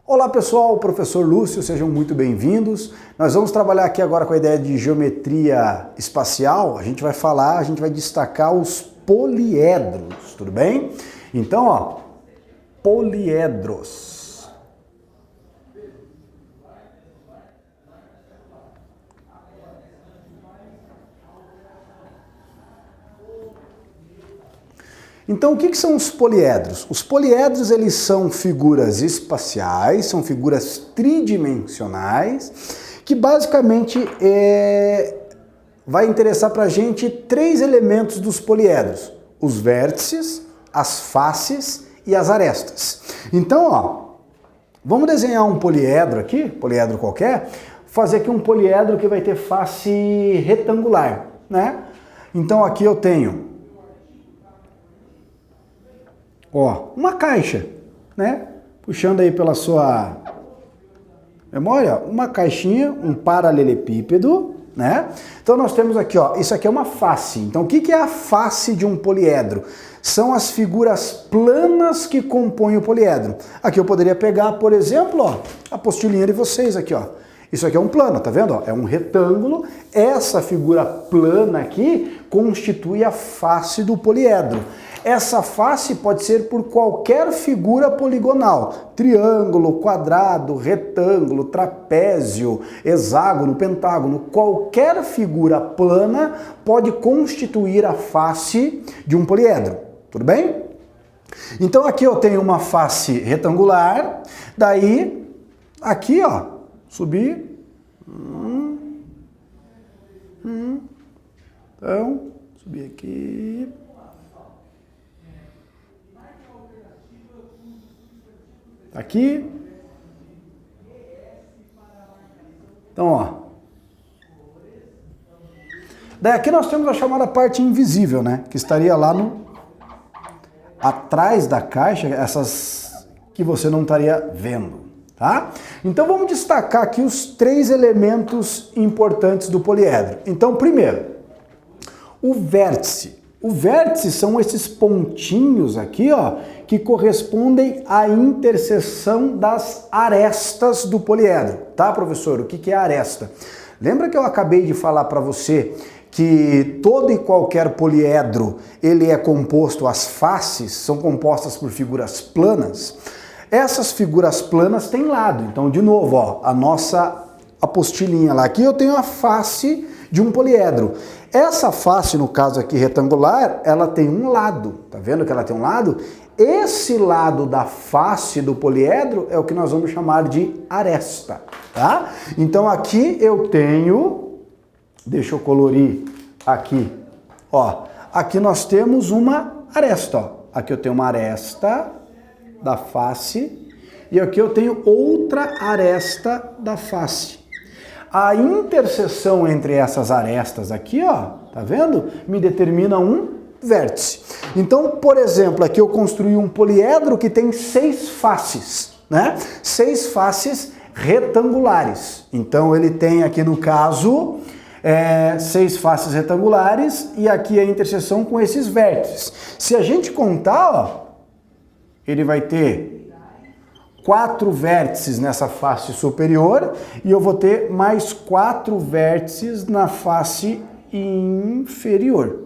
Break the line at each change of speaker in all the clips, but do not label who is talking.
Olá pessoal, o professor Lúcio, sejam muito bem-vindos. Nós vamos trabalhar aqui agora com a ideia de geometria espacial. A gente vai destacar os poliedros, tudo bem? Então, ó, poliedros. Então, o que são os poliedros? Os poliedros, eles são figuras espaciais, são figuras tridimensionais, que basicamente vai interessar para a gente três elementos dos poliedros: os vértices, as faces e as arestas. Então, ó, vamos desenhar um poliedro aqui, poliedro qualquer, fazer aqui um poliedro que vai ter face retangular, né? Então, aqui eu tenho ó, uma caixa, né? Puxando aí pela sua memória, uma caixinha, um paralelepípedo, né? Então nós temos aqui, ó, isso aqui é uma face. Então o que é a face de um poliedro? São as figuras planas que compõem o poliedro. Aqui eu poderia pegar, por exemplo, ó, a apostilinha de vocês aqui, ó. Isso aqui é um plano, tá vendo? Ó, é um retângulo. Essa figura plana aqui constitui a face do poliedro. Essa face pode ser por qualquer figura poligonal: triângulo, quadrado, retângulo, trapézio, hexágono, pentágono. Qualquer figura plana pode constituir a face de um poliedro. Tudo bem? Então aqui eu tenho uma face retangular, daí aqui, ó, subir. Então, subir aqui. Aqui. Então, ó. Daí aqui nós temos a chamada parte invisível, né? Que estaria lá atrás da caixa, essas que você não estaria vendo, tá? Então vamos destacar aqui os três elementos importantes do poliedro. Então, primeiro, o vértice. O vértice são esses pontinhos aqui, ó, que correspondem à interseção das arestas do poliedro, tá, professor? O que é aresta? Lembra que eu acabei de falar para você que todo e qualquer poliedro, ele é composto, as faces são compostas por figuras planas? Essas figuras planas têm lado. Então, de novo, ó, a nossa apostilinha lá. Aqui eu tenho a face de um poliedro. Essa face, no caso aqui retangular, ela tem um lado. Tá vendo que ela tem um lado? Esse lado da face do poliedro é o que nós vamos chamar de aresta, tá? Então aqui eu tenho, deixa eu colorir aqui, ó. Aqui nós temos uma aresta, ó. Aqui eu tenho uma aresta da face e aqui eu tenho outra aresta da face. A interseção entre essas arestas aqui, ó, tá vendo? Me determina um vértice. Então, por exemplo, aqui eu construí um poliedro que tem 6 faces, né? 6 faces retangulares. Então, ele tem aqui, no caso, 6 faces retangulares e aqui a interseção com esses vértices. Se a gente contar, ó, ele vai ter 4 vértices nessa face superior e eu vou ter mais 4 vértices na face inferior.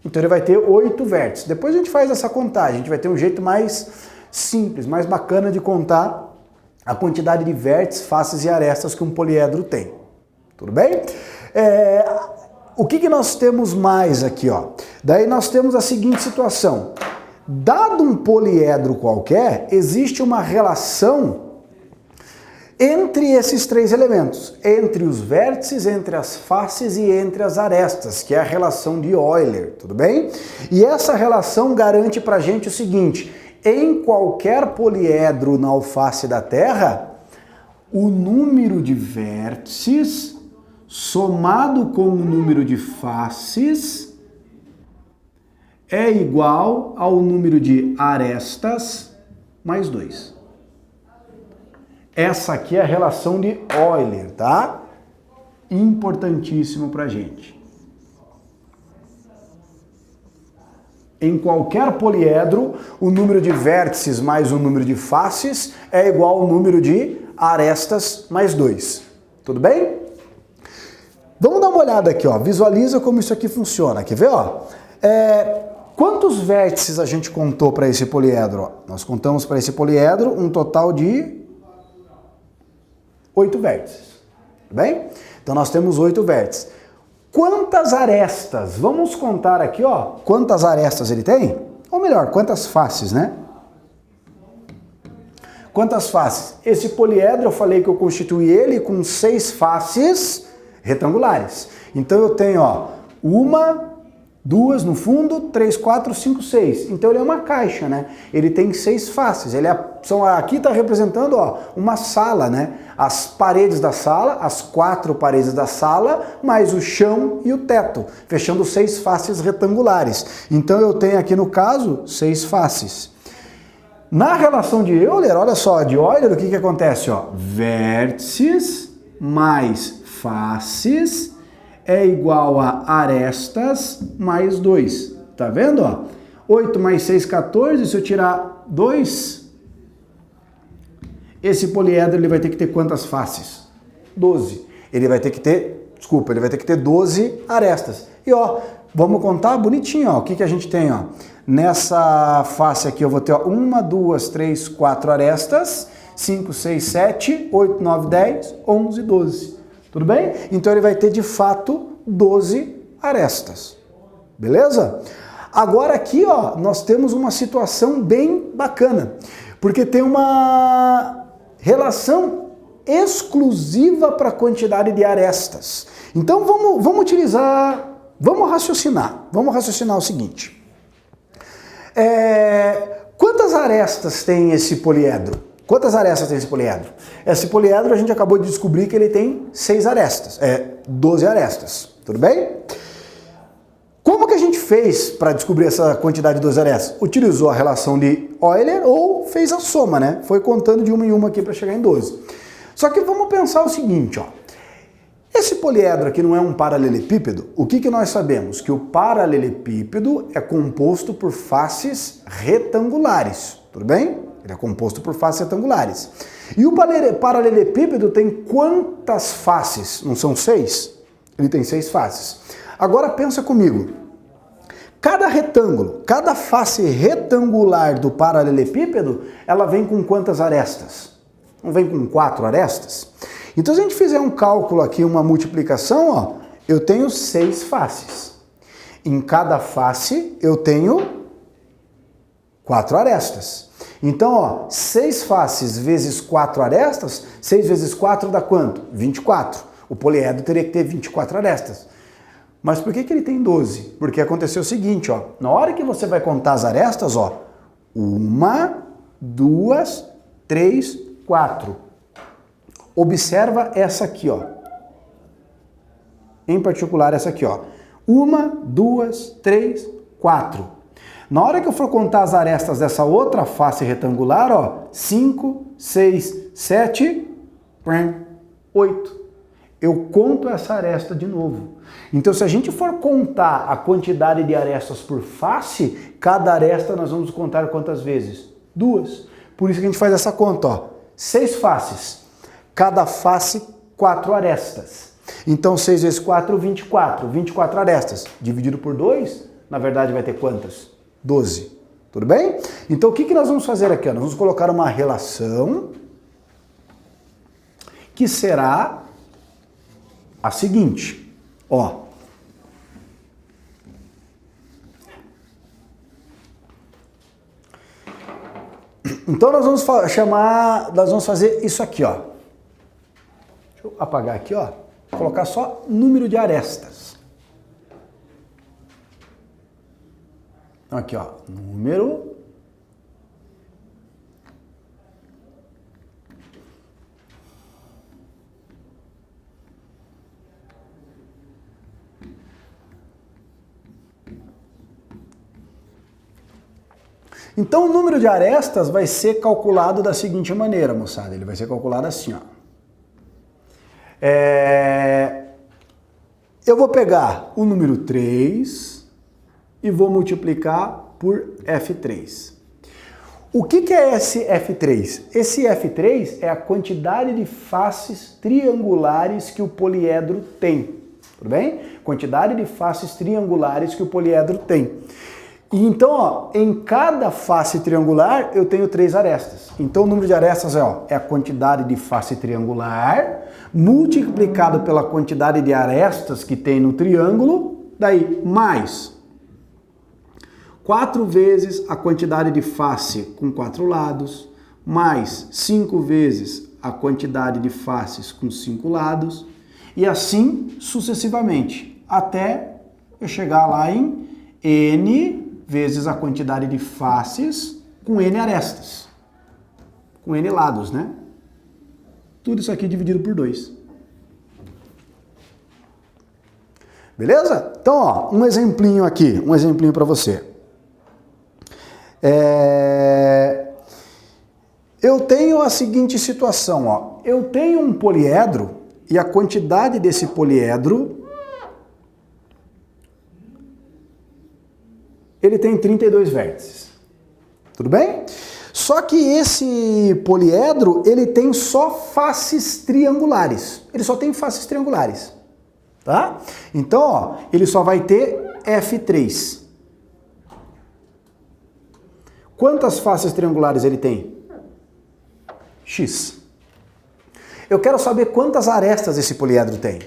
Então ele vai ter 8 vértices. Depois a gente faz essa contagem, a gente vai ter um jeito mais simples, mais bacana de contar a quantidade de vértices, faces e arestas que um poliedro tem. Tudo bem? O que nós temos mais aqui, ó? Daí nós temos a seguinte situação. Dado um poliedro qualquer, existe uma relação entre esses três elementos, entre os vértices, entre as faces e entre as arestas, que é a relação de Euler, tudo bem? E essa relação garante pra gente o seguinte: em qualquer poliedro na alface da Terra, o número de vértices somado com o número de faces é igual ao número de arestas mais 2. Essa aqui é a relação de Euler, tá? Importantíssimo pra gente. Em qualquer poliedro, o número de vértices mais o número de faces é igual ao número de arestas mais 2. Tudo bem? Vamos dar uma olhada aqui, ó. Visualiza como isso aqui funciona. Quer ver, ó? Quantos vértices a gente contou para esse poliedro? Ó? Nós contamos para esse poliedro um total de 8 vértices. Tudo bem? Então nós temos 8 vértices. Quantas arestas? Vamos contar aqui, ó, quantas arestas ele tem? Ou melhor, quantas faces, né? Quantas faces? Esse poliedro, eu falei que eu constituí ele com 6 faces retangulares. Então eu tenho, ó, 1, 2 no fundo, 3, 4, 5, 6. Então ele é uma caixa, né? Ele tem 6 faces. Aqui está representando, ó, uma sala, né? As paredes da sala, as 4 paredes da sala, mais o chão e o teto, fechando 6 faces retangulares. Então eu tenho aqui no caso 6 faces. Na relação de Euler, olha só, de Euler, o que acontece? Ó? Vértices mais faces é igual a arestas mais 2. Tá vendo? Ó? 8 mais 6, 14. Se eu tirar 2, esse poliedro ele vai ter que ter quantas faces? 12. Ele vai ter que ter 12 arestas. E ó, vamos contar bonitinho, ó. O que a gente tem, ó? Nessa face aqui eu vou ter, ó, 1, 2, 3, 4 arestas, 5, 6, 7, 8, 9, 10, 11, 12. Tudo bem? Então ele vai ter de fato 12 arestas. Beleza? Agora aqui, ó, nós temos uma situação bem bacana, porque tem uma relação exclusiva para a quantidade de arestas. Então vamos raciocinar o seguinte. Quantas arestas tem esse poliedro? Esse poliedro a gente acabou de descobrir que ele tem 6 arestas, 12 arestas, tudo bem? Como que a gente fez para descobrir essa quantidade de 12 arestas? Utilizou a relação de Euler ou fez a soma, né? Foi contando de uma em uma aqui para chegar em 12. Só que vamos pensar o seguinte, ó. Esse poliedro aqui não é um paralelepípedo? O que nós sabemos? Que o paralelepípedo é composto por faces retangulares, tudo bem? Ele é composto por faces retangulares. E o paralelepípedo tem quantas faces? Não são 6? Ele tem 6 faces. Agora pensa comigo. Cada retângulo, cada face retangular do paralelepípedo, ela vem com quantas arestas? Não vem com 4 arestas? Então se a gente fizer um cálculo aqui, uma multiplicação, ó, eu tenho 6 faces. Em cada face eu tenho 4 arestas. Então, ó, 6 faces vezes 4 arestas, 6 vezes 4 dá quanto? 24. O poliedro teria que ter 24 arestas. Mas por que ele tem 12? Porque aconteceu o seguinte, ó, na hora que você vai contar as arestas, ó, 1, 2, 3, 4. Observa essa aqui, ó. Em particular essa aqui, ó. 1, 2, 3, 4. Na hora que eu for contar as arestas dessa outra face retangular, ó, 5, 6, 7, 8. Eu conto essa aresta de novo. Então, se a gente for contar a quantidade de arestas por face, cada aresta nós vamos contar quantas vezes? 2. Por isso que a gente faz essa conta, ó. 6 faces. Cada face, 4 arestas. Então, 6 vezes 4, 24. 24 arestas. Dividido por 2, na verdade vai ter quantas? 12. Tudo bem? Então, o que nós vamos fazer aqui? Nós vamos colocar uma relação que será a seguinte, ó. Então nós vamos fazer isso aqui, ó. Deixa eu apagar aqui, ó. Colocar só número de arestas. Então aqui, ó, número Então o número de arestas vai ser calculado da seguinte maneira, moçada. Ele vai ser calculado assim, ó. Eu vou pegar o número 3 e vou multiplicar por F3. O que é esse F3? Esse F3 é a quantidade de faces triangulares que o poliedro tem. Tudo bem? Quantidade de faces triangulares que o poliedro tem. E então, ó, em cada face triangular eu tenho 3 arestas. Então o número de arestas é a quantidade de face triangular multiplicado pela quantidade de arestas que tem no triângulo, daí mais 4 vezes a quantidade de face com 4 lados, mais 5 vezes a quantidade de faces com 5 lados, e assim sucessivamente, até eu chegar lá em n vezes a quantidade de faces com n arestas, com n lados, né? Tudo isso aqui dividido por 2. Beleza? Então, ó, um exemplinho aqui, um exemplinho para você. Eu tenho a seguinte situação, ó. Eu tenho um poliedro e a quantidade desse poliedro ele tem 32 vértices. Tudo bem? Só que esse poliedro, ele tem só faces triangulares. Ele só tem faces triangulares. Tá? Então, ó, ele só vai ter F3. Quantas faces triangulares ele tem? X. Eu quero saber quantas arestas esse poliedro tem.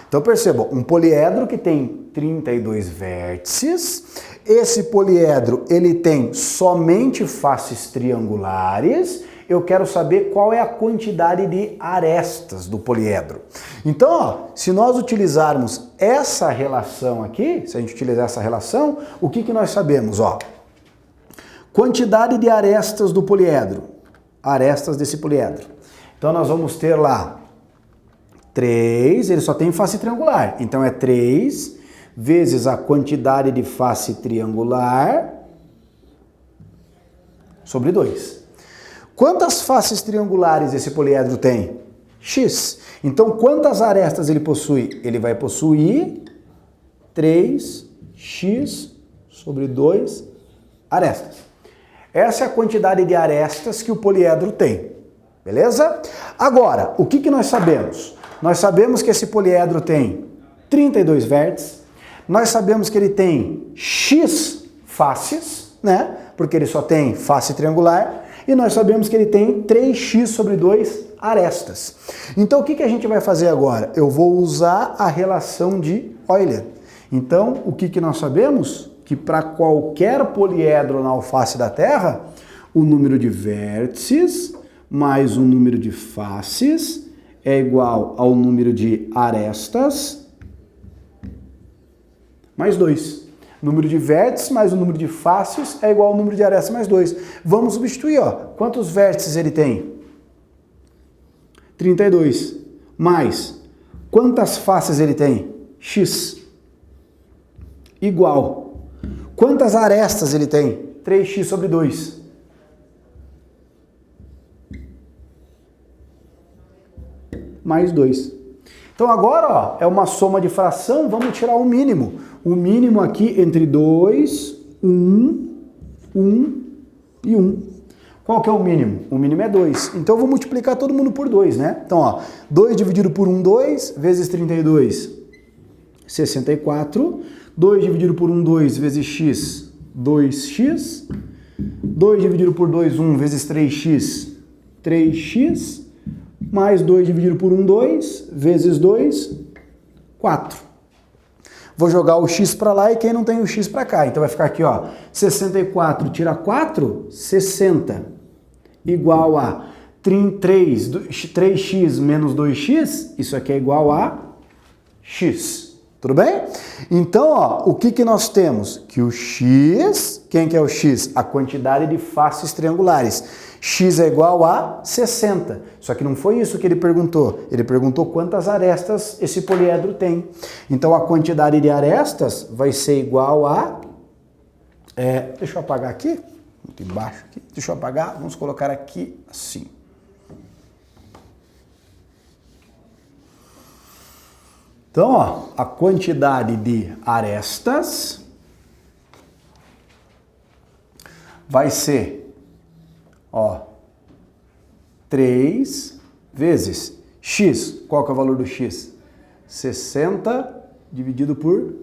Então percebam, um poliedro que tem 32 vértices, esse poliedro ele tem somente faces triangulares, eu quero saber qual é a quantidade de arestas do poliedro. Então, ó, se nós utilizarmos essa relação aqui, se a gente utilizar essa relação, o que nós sabemos? Ó, quantidade de arestas do poliedro, arestas desse poliedro. Então nós vamos ter lá 3, ele só tem face triangular, então é 3 vezes a quantidade de face triangular sobre 2. Quantas faces triangulares esse poliedro tem? X. Então quantas arestas ele possui? Ele vai possuir 3x sobre 2 arestas. Essa é a quantidade de arestas que o poliedro tem. Beleza? Agora, o que nós sabemos? Nós sabemos que esse poliedro tem 32 vértices, nós sabemos que ele tem X faces, né? Porque ele só tem face triangular, e nós sabemos que ele tem 3x sobre 2 arestas. Então, o que a gente vai fazer agora? Eu vou usar a relação de Euler. Então, o que nós sabemos? Que para qualquer poliedro na alface da Terra, o número de vértices mais o número de faces é igual ao número de arestas mais 2. Número de vértices mais o número de faces é igual ao número de arestas mais 2. Vamos substituir, ó. Quantos vértices ele tem? 32. Mais quantas faces ele tem? X. Igual. Quantas arestas ele tem? 3x sobre 2. Mais 2. Então agora, ó, é uma soma de fração, vamos tirar o mínimo. O mínimo aqui entre 2, 1, 1 e 1. Qual que é o mínimo? O mínimo é 2. Então eu vou multiplicar todo mundo por 2, né? Então, ó, 2 dividido por 1, 2, vezes 32, 64. 2 dividido por 1, 2, vezes x, 2x. 2 dividido por 2, 1, vezes 3x, 3x. Mais 2 dividido por 1, 2, vezes 2, 4. Vou jogar o x para lá e quem não tem o x para cá. Então vai ficar aqui, ó, 64 tira 4, 60, igual a 3x menos 2x, isso aqui é igual a x. Tudo bem? Então, ó, o que nós temos? Que o x, quem que é o x? A quantidade de faces triangulares. X é igual a 60. Só que não foi isso que ele perguntou. Ele perguntou quantas arestas esse poliedro tem. Então a quantidade de arestas vai ser igual a... deixa eu apagar aqui. Muito embaixo aqui. Deixa eu apagar. Vamos colocar aqui assim. Então, ó, a quantidade de arestas vai ser, ó, 3 vezes x. Qual que é o valor do x? 60 dividido por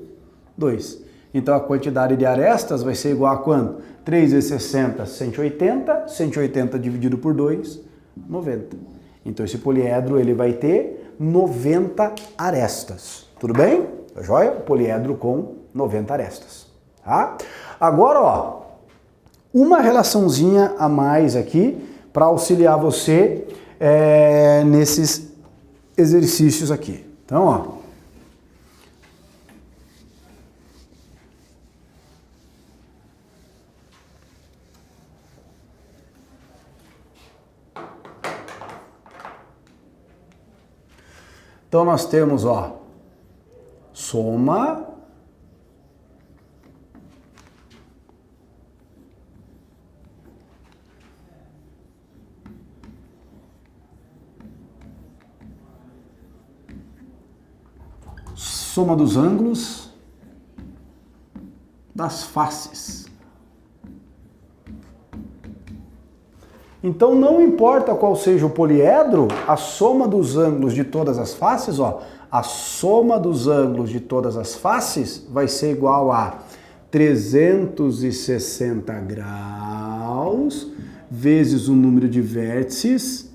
2. Então a quantidade de arestas vai ser igual a quanto? 3 vezes 60, 180. 180 dividido por 2, 90. Então esse poliedro ele vai ter 90 arestas. Tudo bem? Tá joia? Poliedro com 90 arestas. Tá? Agora, ó, uma relaçãozinha a mais aqui para auxiliar você nesses exercícios aqui. Então, ó. Então nós temos, ó, soma dos ângulos das faces. Então não importa qual seja o poliedro, a soma dos ângulos de todas as faces, ó, a soma dos ângulos de todas as faces vai ser igual a 360 graus vezes o número de vértices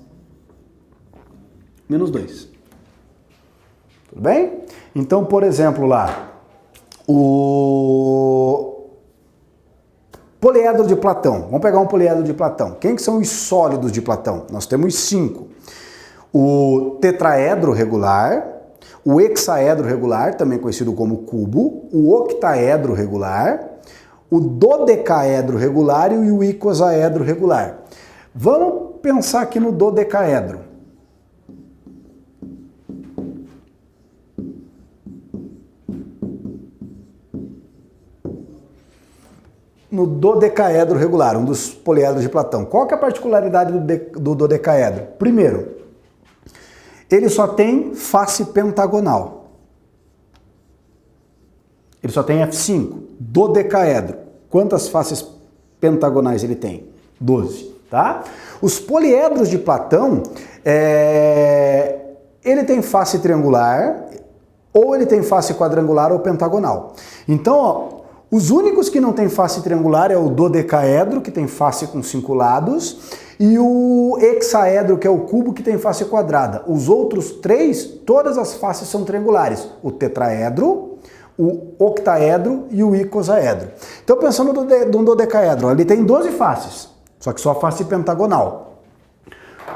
menos 2. Tudo bem? Então, por exemplo, lá, o poliedro de Platão. Vamos pegar um poliedro de Platão. Quem que são os sólidos de Platão? Nós temos 5. O tetraedro regular, o hexaedro regular, também conhecido como cubo, o octaedro regular, o dodecaedro regular e o icosaedro regular. Vamos pensar aqui no dodecaedro. No dodecaedro regular, um dos poliedros de Platão. Qual que é a particularidade do dodecaedro? Primeiro, ele só tem face pentagonal. Ele só tem F5. Dodecaedro. Quantas faces pentagonais ele tem? 12, tá? Os poliedros de Platão, ele tem face triangular, ou ele tem face quadrangular ou pentagonal. Então, ó, os únicos que não tem face triangular é o dodecaedro, que tem face com 5 lados, e o hexaedro, que é o cubo, que tem face quadrada. Os outros 3, todas as faces são triangulares. O tetraedro, o octaedro e o icosaedro. Então, pensando no dodecaedro, ele tem 12 faces, só que só face pentagonal.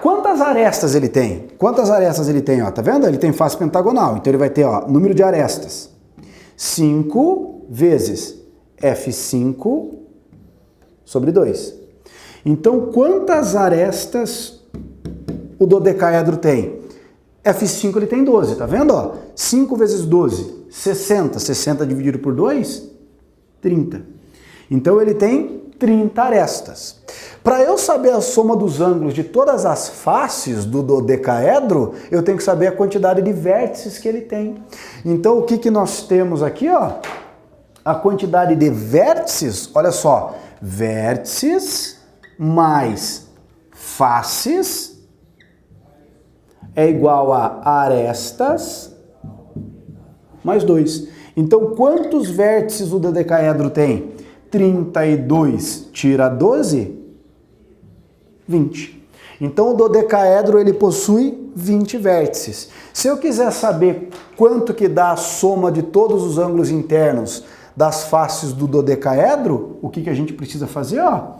Quantas arestas ele tem? Quantas arestas ele tem? Ó, tá vendo? Ele tem face pentagonal, então ele vai ter, ó, número de arestas. 5 vezes F5 sobre 2. Então, quantas arestas o dodecaedro tem? F5 ele tem 12, tá vendo? Ó? 5 vezes 12, 60. 60 dividido por 2, 30. Então, ele tem 30 arestas. Para eu saber a soma dos ângulos de todas as faces do dodecaedro, eu tenho que saber a quantidade de vértices que ele tem. Então, o que que nós temos aqui, ó? A quantidade de vértices, olha só, vértices mais faces é igual a arestas mais 2. Então, quantos vértices o dodecaedro tem? 32 tira 12, 20. Então, o dodecaedro ele possui 20 vértices. Se eu quiser saber quanto que dá a soma de todos os ângulos internos das faces do dodecaedro, o que que a gente precisa fazer? Ó,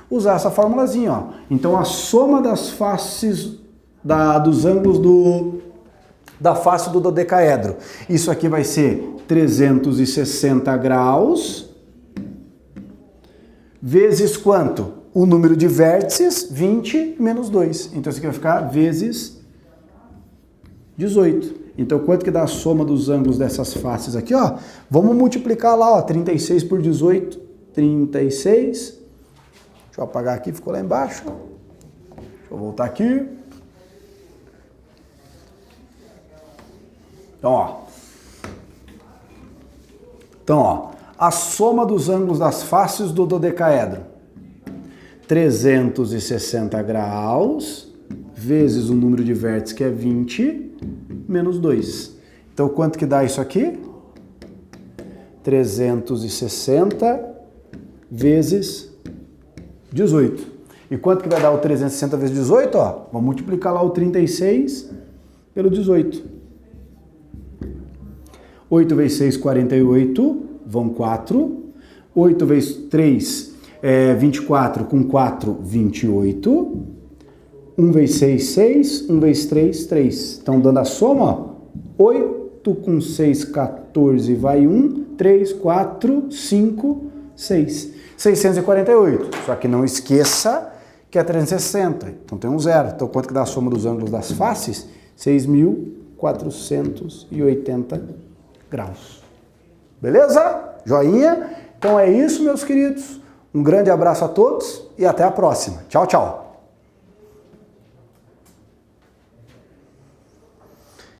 usar essa formulazinha. Ó. Então, a soma das faces dos ângulos da face do dodecaedro. Isso aqui vai ser 360 graus vezes quanto? O número de vértices, 20 menos 2. Então, isso aqui vai ficar vezes 18. Então, quanto que dá a soma dos ângulos dessas faces aqui, ó? Vamos multiplicar lá, ó, 36 por 18, 36. Deixa eu apagar aqui, ficou lá embaixo. Deixa eu voltar aqui. Então, ó, a soma dos ângulos das faces do dodecaedro. 360 graus vezes o número de vértices, que é 20, menos 2. Então, quanto que dá isso aqui? 360 vezes 18. E quanto que vai dar o 360 vezes 18? Ó, vamos multiplicar lá o 36 pelo 18. 8 vezes 6, 48, vão 4. 8 vezes 3, 24, com 4, 28. 1 vezes 6, 6. 1 vezes 3, 3. Então, dando a soma, ó, 8 com 6, 14, vai 1. 3, 4, 5, 6. 648. Só que não esqueça que é 360. Então tem um zero. Então quanto que dá a soma dos ângulos das faces? 6.480 graus. Beleza? Joinha? Então é isso, meus queridos. Um grande abraço a todos e até a próxima. Tchau, tchau.